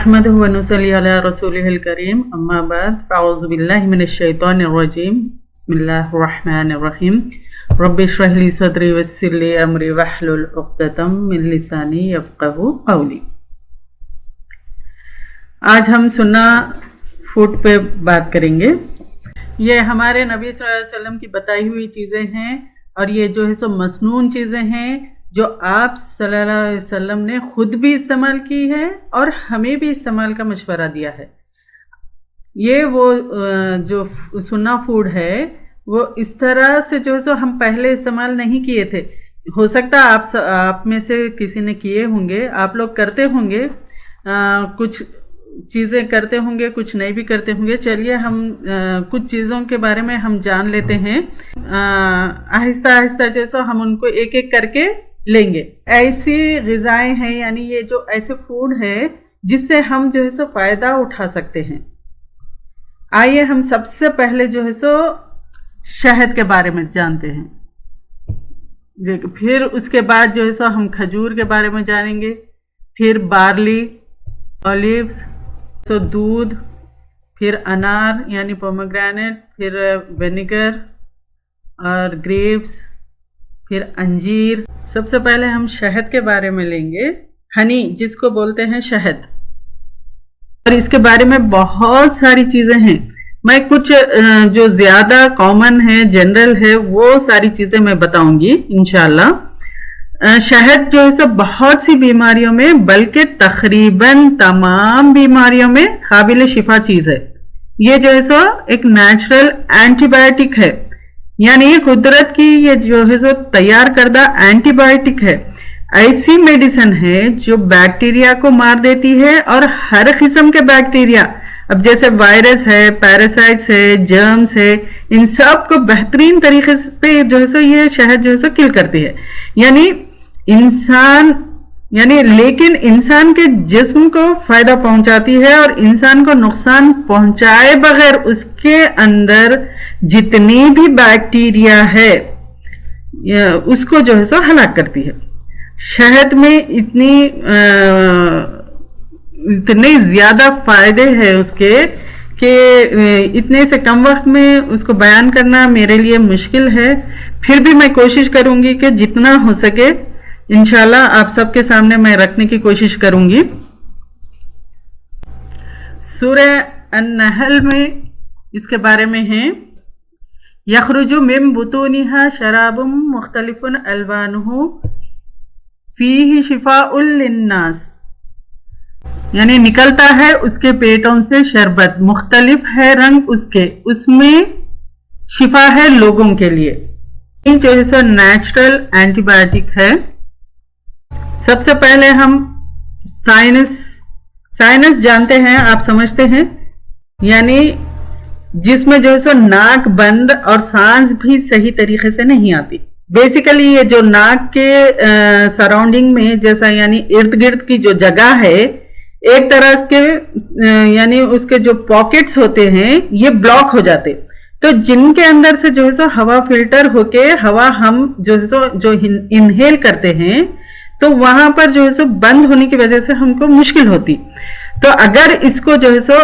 नहमदुहु व नुसल्ली अला रसूलिहिल करीम अम्मा बाद फ़अऊज़ु बिल्लाहि मिनश शैतानिर रजीम बिस्मिल्लाहिर रहमानिर रहीम रब्बि इश्रह ली सदरी वयस्सिर ली अमरी वहलुल उक़दतम मिन लिसानी यफ़क़हू क़ौली। आज हम सुन्ना फूड पे बात करेंगे। ये हमारे नबी सल्लल्लाहु अलैहि वसल्लम की बताई हुई चीज़ें हैं और ये जो है सो मसनून चीज़ें हैं जो आप सल्लल्लाहु अलैहि वसल्लम ने खुद भी इस्तेमाल की है और हमें भी इस्तेमाल का मशवरा दिया है। ये वो जो सुन्ना फूड है वो इस तरह से जो है सो हम पहले इस्तेमाल नहीं किए थे। हो सकता है आप में से किसी ने किए होंगे, आप लोग करते होंगे, कुछ चीज़ें करते होंगे, कुछ नहीं भी करते होंगे। चलिए हम कुछ चीज़ों के बारे में हम जान लेते हैं। आहिस्ता आहिस्ता जैसा हम उनको एक एक करके लेंगे। ऐसी ग़िज़ाएं हैं यानी ये जो ऐसे फूड है जिससे हम जो है सो फ़ायदा उठा सकते हैं। आइए हम सबसे पहले जो है सो शहद के बारे में जानते हैं। फिर उसके बाद जो है सो हम खजूर के बारे में जानेंगे, फिर बार्ली, ऑलिव्स, तो दूध, फिर अनार यानी पोमेग्रेनेट, फिर विनेगर और ग्रेप्स, फिर अंजीर। सबसे पहले हम शहद के बारे में लेंगे, हनी जिसको बोलते हैं शहद। और इसके बारे में बहुत सारी चीज़ें हैं। मैं कुछ जो ज़्यादा कॉमन है, जनरल है, वो सारी चीज़ें मैं बताऊंगी इंशाल्लाह। शहद जो है सो बहुत सी बीमारियों में, बल्कि तकरीबन तमाम बीमारियों में काबिल शिफा चीज़ है। ये जो है सो एक नेचुरल एंटीबायोटिक है, यानी कुदरत की ये जो है सो तैयार करदा एंटीबायोटिक है। ऐसी मेडिसिन है जो बैक्टीरिया को मार देती है और हर किस्म के बैक्टीरिया, अब जैसे वायरस है, पैरासाइट्स है, जर्म्स है, इन सब को बेहतरीन तरीके से जो है सो ये शहद जो है सो किल करती है। लेकिन इंसान के जिस्म को फायदा पहुंचाती है और इंसान को नुकसान पहुंचाए बगैर उसके अंदर जितनी भी बैक्टीरिया है उसको जो है सो हलाक करती है। शहद में इतने ज्यादा फायदे हैं उसके कि इतने से कम वक्त में उसको बयान करना मेरे लिए मुश्किल है। फिर भी मैं कोशिश करूंगी कि जितना हो सके इंशाल्लाह आप सबके सामने मैं रखने की कोशिश करूंगी। सूरह अन-नहल में इसके बारे में है, यखरुजु मिन बुतूनिहा शराबुम मुख्तलिफुन अलवानुहु फीही शिफाउल लिन्नास, यानी निकलता है उसके पेटों से शरबत, मुख्तलिफ है रंग उसके, उसमें शिफा है लोगों के लिए। ये जो है सो नेचुरल एंटीबायोटिक है। सबसे पहले हम साइनस जानते हैं, आप समझते हैं, यानी जिसमें जो है सो नाक बंद और सांस भी सही तरीके से नहीं आती। बेसिकली ये जो नाक के सराउंडिंग में जैसा यानी इर्द गिर्द की जो जगह है, एक तरह के यानी उसके जो पॉकेट्स होते हैं ये ब्लॉक हो जाते, तो जिनके अंदर से जो है सो हवा फिल्टर होके हवा हम जो है सो जो इनहेल करते हैं तो वहां पर जो है सो बंद होने की वजह से हमको मुश्किल होती। तो अगर इसको जो है सो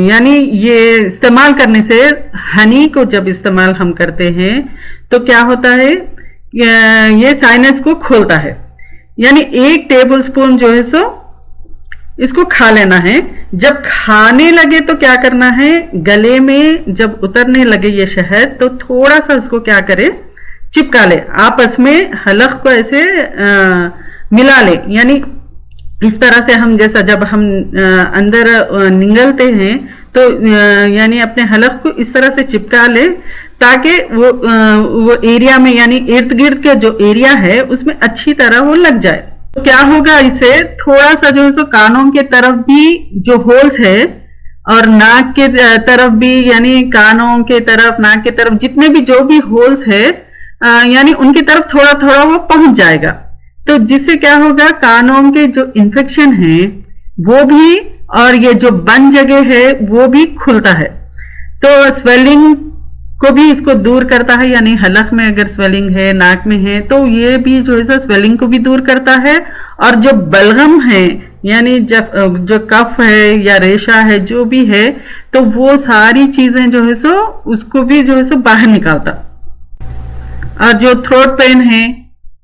यानी ये इस्तेमाल करने से, हनी को जब इस्तेमाल हम करते हैं तो क्या होता है, ये साइनस को खोलता है। यानी 1 टेबल स्पून जो है सो इसको खा लेना है। जब खाने लगे तो क्या करना है, गले में जब उतरने लगे ये शहद तो थोड़ा सा उसको क्या करे, चिपका ले, आपस में हलक को ऐसे मिला ले। यानी इस तरह से हम जैसा जब हम अंदर निगलते हैं तो यानी अपने हलक को इस तरह से चिपका ले ताकि वो एरिया में यानी इर्द गिर्द के जो एरिया है उसमें अच्छी तरह वो लग जाए। तो क्या होगा, इससे थोड़ा सा जो है सो कानों के तरफ भी जो होल्स है और नाक के तरफ भी, यानी कानों के तरफ, नाक के तरफ जितने भी जो भी होल्स है यानी उनकी तरफ थोड़ा थोड़ा वो पहुंच जाएगा। तो जिससे क्या होगा, कानों के जो इन्फेक्शन है वो भी और ये जो बंद जगह है वो भी खुलता है। तो स्वेलिंग को भी इसको दूर करता है, यानी हलक में अगर स्वेलिंग है, नाक में है, तो ये भी जो है स्वेलिंग को भी दूर करता है। और जो बलगम है यानी जब जो कफ है या रेशा है जो भी है, तो वो सारी चीजें जो है सो उसको भी जो है सो बाहर निकालता। और जो थ्रोट पेन है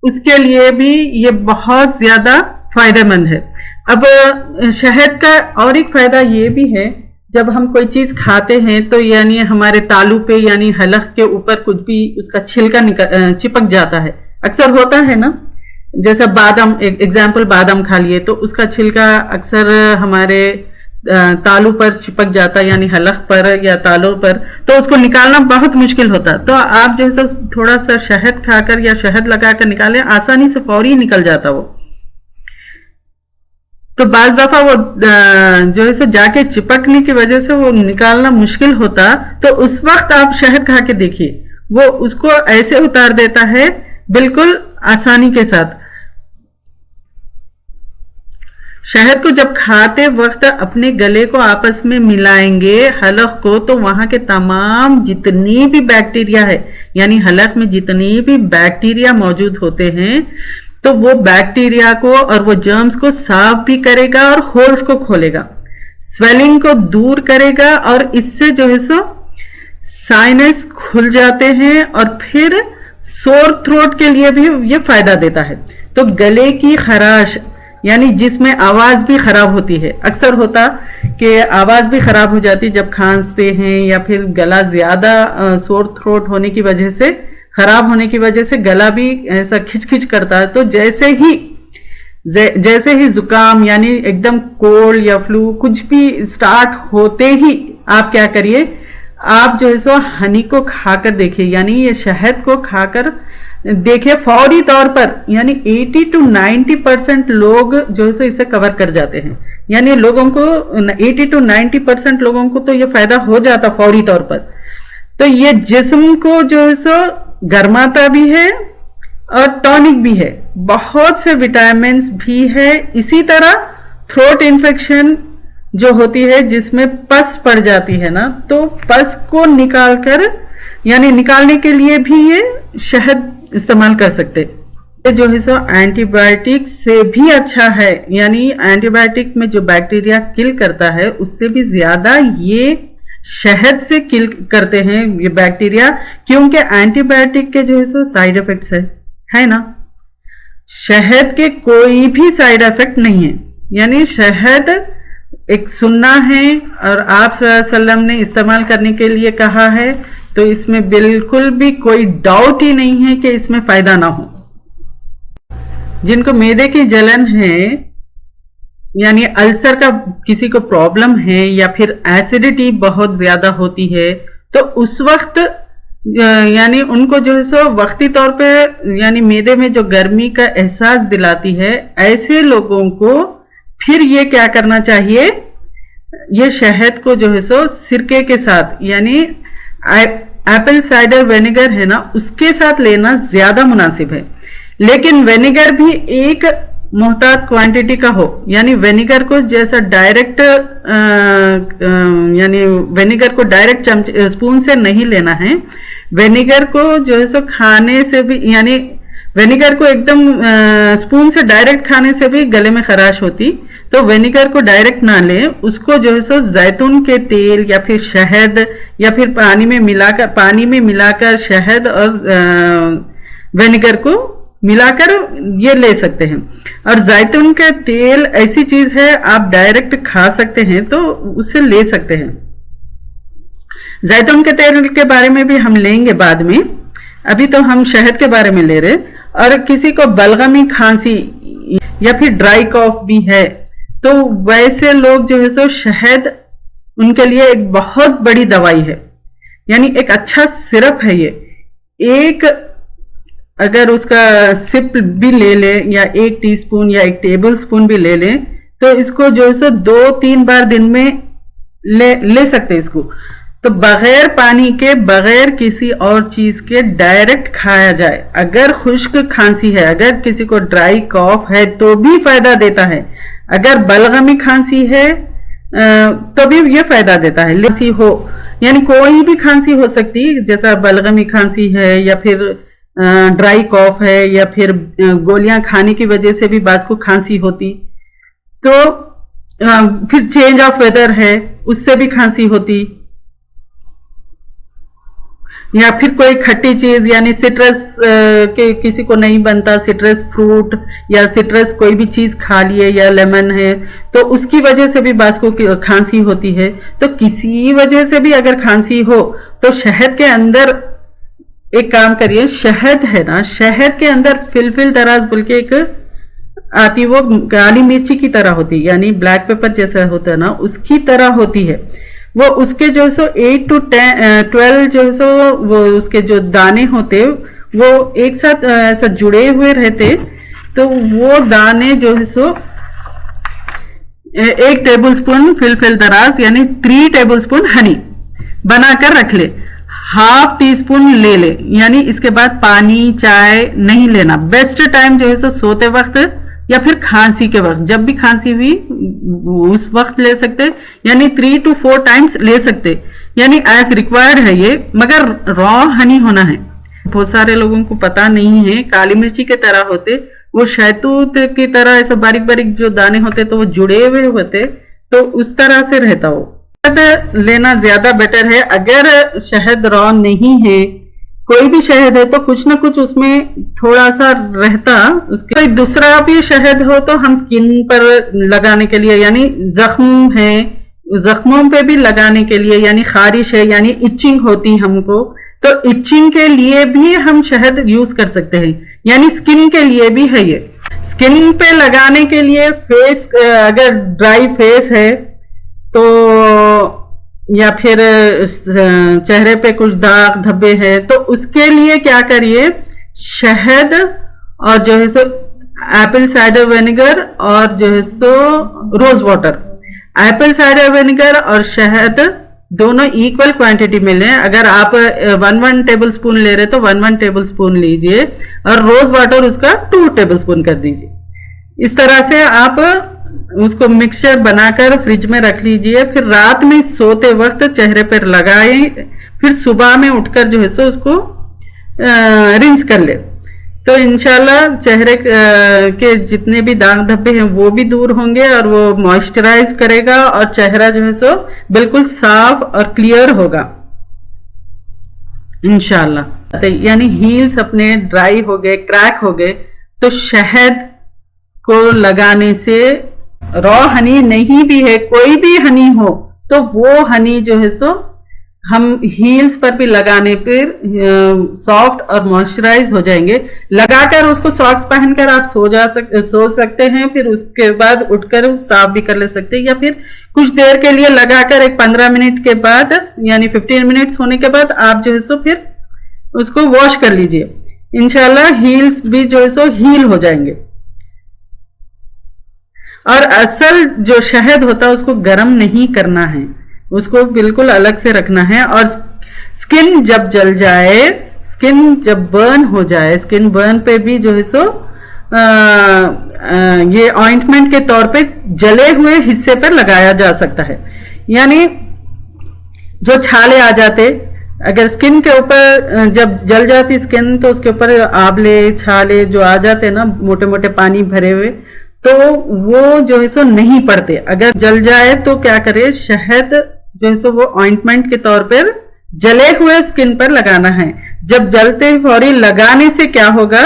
उसके लिए भी ये बहुत ज्यादा फायदेमंद है। अब शहद का और एक फायदा ये भी है, जब हम कोई चीज खाते हैं तो यानी हमारे तालू पे यानी हलक के ऊपर कुछ भी उसका छिलका चिपक जाता है, अक्सर होता है ना। जैसा बादाम, एक एग्जाम्पल, बादाम खा लिए तो उसका छिलका अक्सर हमारे तालू पर चिपक जाता है, यानी हलक पर या तालू पर, तो उसको निकालना बहुत मुश्किल होता। तो आप जैसा थोड़ा सा शहद खाकर या शहद लगाकर निकालें, आसानी से फौरी निकल जाता वो। तो बाज दफा वो जो है जाके चिपकने की वजह से वो निकालना मुश्किल होता, तो उस वक्त आप शहद खा के देखिए, वो उसको ऐसे उतार देता है बिल्कुल आसानी के साथ। शहद को जब खाते वक्त अपने गले को आपस में मिलाएंगे हलक को, तो वहां के तमाम जितनी भी बैक्टीरिया है, यानी हलक में जितनी भी बैक्टीरिया मौजूद होते हैं, तो वो बैक्टीरिया को और वो जर्म्स को साफ भी करेगा और होल्स को खोलेगा, स्वेलिंग को दूर करेगा, और इससे जो है सो साइनस खुल जाते हैं, और फिर सोर थ्रोट के लिए भी ये फायदा देता है। तो गले की खराश, यानी जिसमें आवाज भी खराब होती है, अक्सर होता कि आवाज भी खराब हो जाती जब खांसते हैं, या फिर गला ज्यादा सोर थ्रोट होने की वजह से, खराब होने की वजह से गला भी ऐसा खिंच करता है। तो जैसे ही जुकाम यानी एकदम कोल्ड या फ्लू कुछ भी स्टार्ट होते ही आप क्या करिए, आप जो है सो हनी को खाकर देखिए, यानी ये शहद को खाकर देखिए, फौरी तौर पर यानी 80 to 90% लोग जो है सो इसे कवर कर जाते हैं। यानी लोगों को 80 to 90% लोगों को तो ये फायदा हो जाता फौरी तौर पर। तो ये जिस्म को जो है सो गर्माता भी है और टॉनिक भी है, बहुत से विटामिन भी है। इसी तरह थ्रोट इन्फेक्शन जो होती है जिसमें पस पड़ जाती है ना, तो पस को निकालकर यानी निकालने के लिए भी ये शहद इस्तेमाल कर सकते। ये जो है सो एंटीबायोटिक से भी अच्छा है, यानी एंटीबायोटिक में जो बैक्टीरिया किल करता है उससे भी ज्यादा ये शहद से किल करते हैं ये बैक्टीरिया, क्योंकि एंटीबायोटिक के जो है सो साइड इफेक्ट्स है ना, शहद के कोई भी साइड इफेक्ट नहीं है। यानी शहद एक सुन्ना है और आप सल्लल्लाहु अलैहि वसल्लम ने इस्तेमाल करने के लिए कहा है, तो इसमें बिल्कुल भी कोई डाउट ही नहीं है कि इसमें फायदा ना हो। जिनको मैदे की जलन है, यानी अल्सर का किसी को प्रॉब्लम है, या फिर एसिडिटी बहुत ज्यादा होती है, तो उस वक्त यानी उनको जो है सो वक्ती तौर पे यानी मैदे में जो गर्मी का एहसास दिलाती है, ऐसे लोगों को फिर ये क्या करना चाहिए, ये शहद को जो है सो सिरके के साथ यानी एप्पल साइडर विनेगर है ना, उसके साथ लेना ज्यादा मुनासिब है। लेकिन विनेगर भी एक मोहतात क्वांटिटी का हो, यानी विनेगर को जैसा डायरेक्ट यानी विनेगर को डायरेक्ट स्पून से नहीं लेना है। विनेगर को जो है सो खाने से भी, यानी विनेगर को एकदम स्पून से डायरेक्ट खाने से भी गले में खराश होती, तो विनेगर को डायरेक्ट ना लें, उसको जो है सो जैतून के तेल या फिर शहद या फिर पानी में मिलाकर शहद और विनेगर को मिलाकर ये ले सकते हैं। और जैतून का तेल ऐसी चीज है आप डायरेक्ट खा सकते हैं, तो उससे ले सकते हैं। जैतून के तेल के बारे में भी हम लेंगे बाद में, अभी तो हम शहद के बारे में ले रहे। और किसी को बलगमी खांसी या फिर ड्राई कॉफ भी है, तो वैसे लोग जो है सो शहद उनके लिए एक बहुत बड़ी दवाई है, यानी एक अच्छा सिरप है ये। एक अगर उसका सिप भी ले ले या 1 टीस्पून या 1 टेबल स्पून भी ले लें, तो इसको जो है सो 2-3 बार दिन में ले सकते हैं इसको। तो बगैर पानी के, बगैर किसी और चीज के डायरेक्ट खाया जाए। अगर खुश्क खांसी है, अगर किसी को ड्राई कॉफ है तो भी फायदा देता है। अगर बलगमी खांसी है तो भी ये फायदा देता है। खांसी हो यानी कोई भी खांसी हो सकती, जैसा बलगमी खांसी है या फिर ड्राई कॉफ है या फिर गोलियां खाने की वजह से भी बाज को खांसी होती, तो फिर चेंज ऑफ वेदर है, उससे भी खांसी होती, या फिर कोई खट्टी चीज यानी सिट्रस के किसी को नहीं बनता, सिट्रस फ्रूट या सिट्रस कोई भी चीज खा लिए, या लेमन है, तो उसकी वजह से भी बास को खांसी होती है। तो किसी वजह से भी अगर खांसी हो तो शहद के अंदर एक काम करिए, शहद है ना, शहद के अंदर फिलफिल दराज बोल के एक आती, वो काली मिर्ची की तरह होती, यानी ब्लैक पेपर जैसा होता है ना, उसकी तरह होती है वो। उसके जो है सो 8 to 12 जो है सो वो उसके जो दाने होते वो एक साथ ऐसा जुड़े हुए रहते। तो वो दाने जो है सो 1 टेबलस्पून फिलफिल दराज यानी 3 टेबलस्पून हनी बनाकर रख ले, ½ टीस्पून ले ले, यानी इसके बाद पानी चाय नहीं लेना। बेस्ट टाइम जो है सो सोते वक्त या फिर खांसी के वक्त, जब भी खांसी हुई उस वक्त ले सकते, यानी 3 to 4 टाइम्स ले सकते, यानी एज रिक्वायर्ड है ये, मगर रॉ हनी होना है। बहुत सारे लोगों को पता नहीं है, काली मिर्ची के तरह होते, वो शहतूत की तरह ऐसा बारीक बारीक जो दाने होते तो वो जुड़े हुए होते, तो उस तरह से रहता हो। शहद लेना ज्यादा बेटर है। अगर शहद रॉ नहीं है, कोई भी शहद है, तो कुछ ना कुछ उसमें थोड़ा सा रहता, उसके कोई दूसरा भी शहद हो तो हम स्किन पर लगाने के लिए, यानी जख्म है, जख्मों पे भी लगाने के लिए, यानी खारिश है, यानी इचिंग होती हमको, तो इचिंग के लिए भी हम शहद यूज कर सकते हैं, यानी स्किन के लिए भी है ये। स्किन पे लगाने के लिए फेस, अगर ड्राई फेस है तो, या फिर चेहरे पे कुछ दाग धब्बे हैं, तो उसके लिए क्या करिए, शहद और जो है सो एप्पल साइडर विनेगर और जो है सो rose water, apple cider vinegar और शहद दोनों इक्वल क्वांटिटी में लें। अगर आप 1 टेबल स्पून ले रहे तो 1 टेबल स्पून लीजिए, और रोज वाटर उसका 2 टेबल स्पून कर दीजिए। इस तरह से आप उसको मिक्सचर बनाकर फ्रिज में रख लीजिए, फिर रात में सोते वक्त चेहरे पर लगाएं, फिर सुबह में उठकर जो है सो उसको रिंस कर ले, तो इंशाल्लाह चेहरे के जितने भी दाग धब्बे हैं वो भी दूर होंगे, और वो मॉइस्चराइज करेगा, और चेहरा जो है सो बिल्कुल साफ और क्लियर होगा इंशाल्लाह। यानी हील्स अपने ड्राई हो गए, क्रैक हो गए, तो शहद को लगाने से, रॉ हनी नहीं भी है, कोई भी हनी हो, तो वो हनी जो है सो हम हील्स पर भी लगाने पर सॉफ्ट और मॉइस्चराइज हो जाएंगे। लगाकर उसको सॉक्स पहनकर आप सो सकते हैं, फिर उसके बाद उठकर साफ भी कर ले सकते हैं, या फिर कुछ देर के लिए लगाकर एक 15 मिनट के बाद, यानी 15 मिनट्स होने के बाद आप जो है सो फिर उसको वॉश कर लीजिए। इंशाल्लाह हील्स भी जो है सो हील हो जाएंगे। और असल जो शहद होता है उसको गर्म नहीं करना है, उसको बिल्कुल अलग से रखना है। और स्किन जब जल जाए, स्किन जब बर्न हो जाए, स्किन बर्न पे भी जो है सो ये ऑइंटमेंट के तौर पे जले हुए हिस्से पर लगाया जा सकता है। यानी जो छाले आ जाते, अगर स्किन के ऊपर जब जल जाती स्किन, तो उसके ऊपर आंवले छाले जो आ जाते हैं ना, मोटे मोटे पानी भरे हुए, तो वो जो है सो नहीं पड़ते। अगर जल जाए तो क्या करे, शहद जो है सो वो ऑइंटमेंट के तौर पर जले हुए स्किन पर लगाना है। जब जलते फौरी लगाने से क्या होगा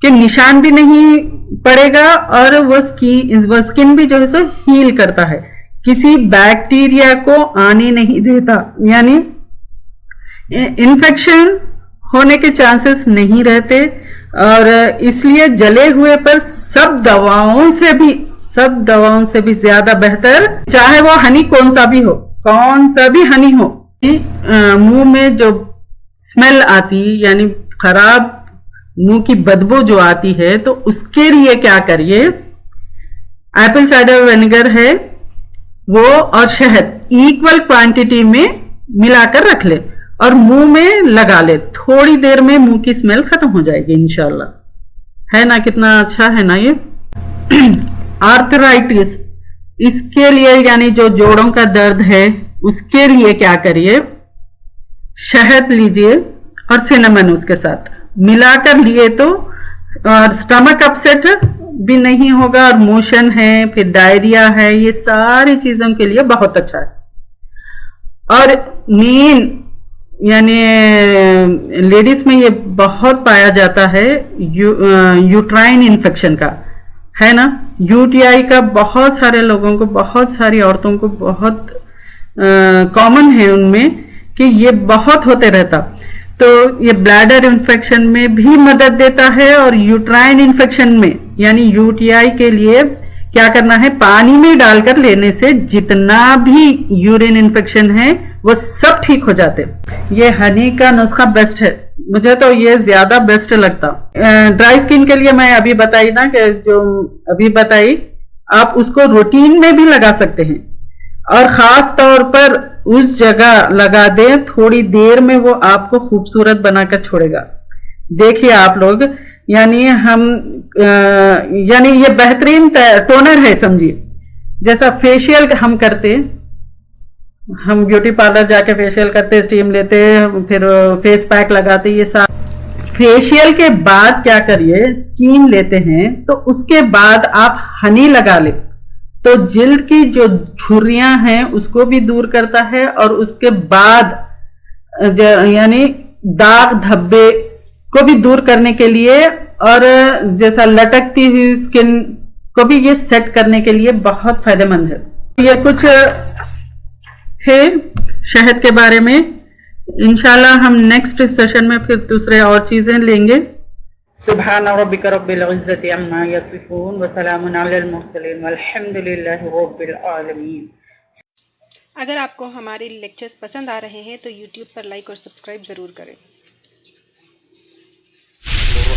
कि निशान भी नहीं पड़ेगा, और वो स्किन भी जो है सो हील करता है, किसी बैक्टीरिया को आने नहीं देता, यानी इन्फेक्शन होने के चांसेस नहीं रहते। और इसलिए जले हुए पर सब दवाओं से भी ज्यादा बेहतर, चाहे वो हनी कौन सा भी हनी हो, मुंह में जो स्मेल आती, यानी खराब मुंह की बदबू जो आती है, तो उसके लिए क्या करिए, एप्पल साइडर विनेगर है वो और शहद इक्वल क्वांटिटी में मिलाकर रख ले और मुंह में लगा ले। थोड़ी देर में मुंह की स्मेल खत्म हो जाएगी इंशाल्लाह। है ना, कितना अच्छा है ना ये। आर्थराइटिस, इसके लिए यानी जो जोड़ों का दर्द है उसके लिए क्या करिए, शहद लीजिए और सिनेमन उसके साथ मिलाकर लिए तो, और स्टमक अपसेट भी नहीं होगा और मोशन है, फिर डायरिया है, ये सारी चीजों के लिए बहुत अच्छा है। और मेन यानी लेडीज में ये बहुत पाया जाता है यूट्राइन इन्फेक्शन का, है ना। यूटीआई का बहुत सारे लोगों को, बहुत सारी औरतों को बहुत कॉमन है उनमें कि ये बहुत होते रहता। तो ये ब्लैडर इन्फेक्शन में भी मदद देता है और यूट्राइन इन्फेक्शन में यानी यूटीआई के लिए क्या करना है, पानी में डालकर लेने से जितना भी यूरिन इन्फेक्शन है वो सब ठीक हो जाते। ये हनी का नुस्खा बेस्ट है, मुझे तो ये ज्यादा बेस्ट लगता। ड्राई स्किन के लिए मैं अभी बताई ना कि जो अभी बताई, आप उसको रूटीन में भी लगा सकते हैं और खास तौर पर उस जगह लगा दे, थोड़ी देर में वो आपको खूबसूरत बनाकर छोड़ेगा। देखिए आप लोग, यानी हम यानी ये बेहतरीन टोनर है, समझिए जैसा फेशियल हम करते, हम ब्यूटी पार्लर जाके फेशियल करते, स्टीम लेते, फिर फेस पैक लगाते, ये सब फेशियल के बाद क्या करिए, स्टीम लेते हैं तो उसके बाद आप हनी लगा ले तो जिल्द की जो झुर्रियां हैं उसको भी दूर करता है और उसके बाद यानी दाग धब्बे को भी दूर करने के लिए और जैसा लटकती हुई स्किन को भी ये सेट करने के लिए बहुत फायदेमंद है। ये कुछ थे शहद के बारे में। इंशाल्लाह हम नेक्स्ट सेशन में फिर दूसरे और चीजें लेंगे। सुभान रब्बिक रब्बिल इज्जति अम्मा यसिफून व सलामुन अलल मुरसलीन वल्हम्दुलिल्लाहि रब्बिल आलमीन। अगर आपको हमारे लेक्चर्स पसंद आ रहे हैं तो YouTube पर लाइक और सब्सक्राइब जरूर करें।